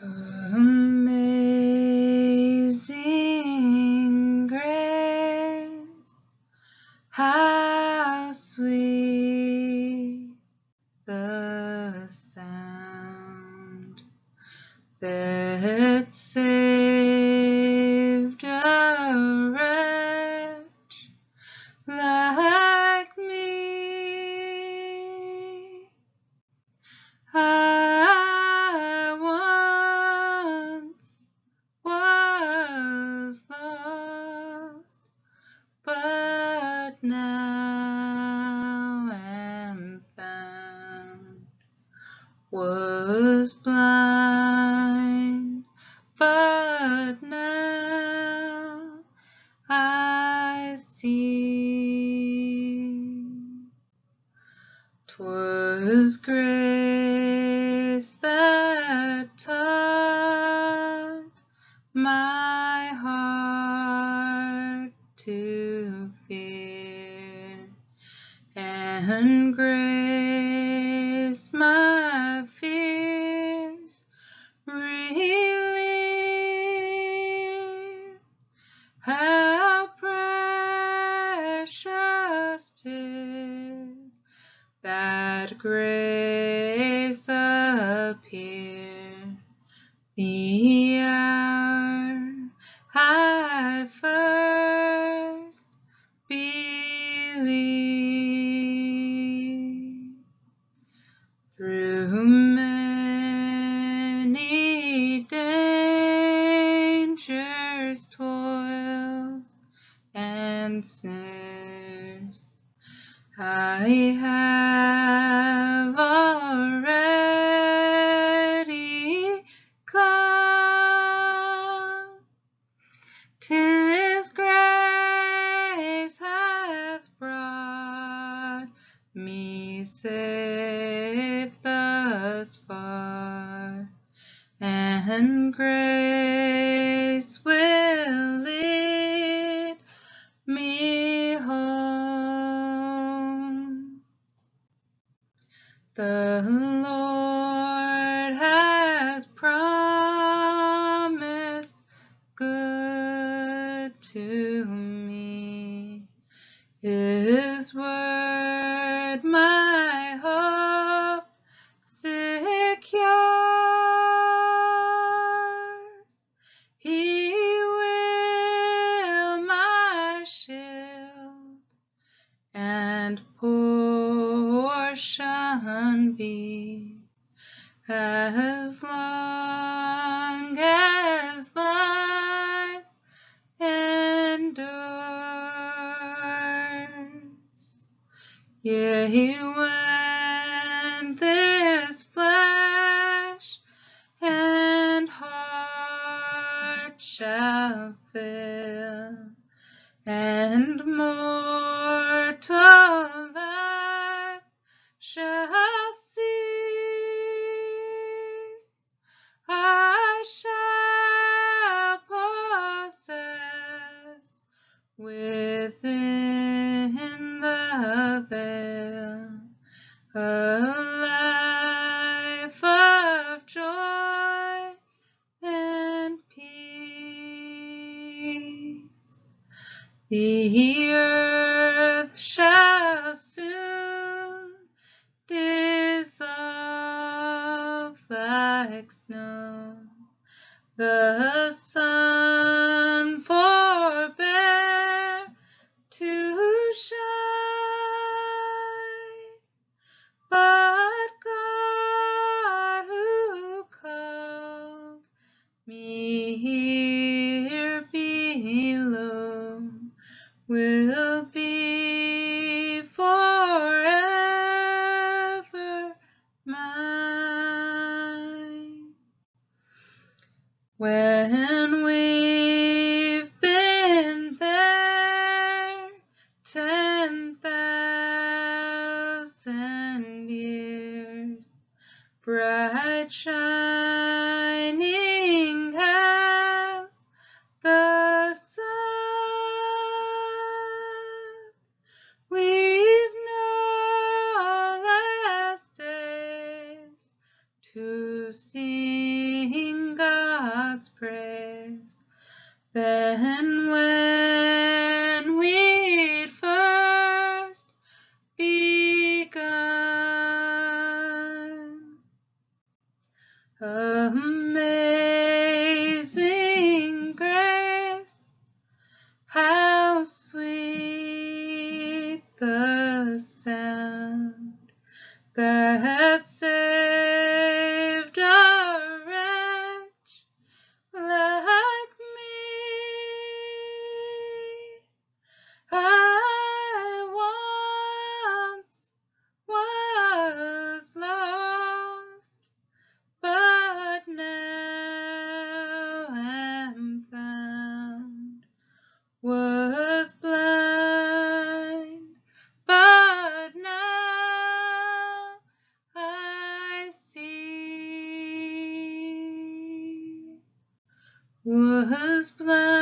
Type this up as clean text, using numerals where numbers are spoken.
Amazing grace, how sweet the sound that saved a wretch like me. I once was lost, but now am found. Was blind, but now I see. 'Twas grace that taught my heart to fear, and grace my fears relieve. How precious 'tis that grace appear, the hour I first believed. Through many dangers, toils, and snares, I have already come. 'Tis grace hath brought me safe thus far, and grace will lead me home. The Lord has promised good to me. His word my hope secures. He will my shield and portion be, as long as life endures. Yea, when this flesh and heart shall fail, and mortal life shall cease, I shall possess within the veil a life of joy and peace. The earth shall soon dissolve like snow, the sun forbear to shine, but God who called me here below will be forever mine. When we've been there 10,000 years, bright shining as the sun, we've no less days to sing was blind.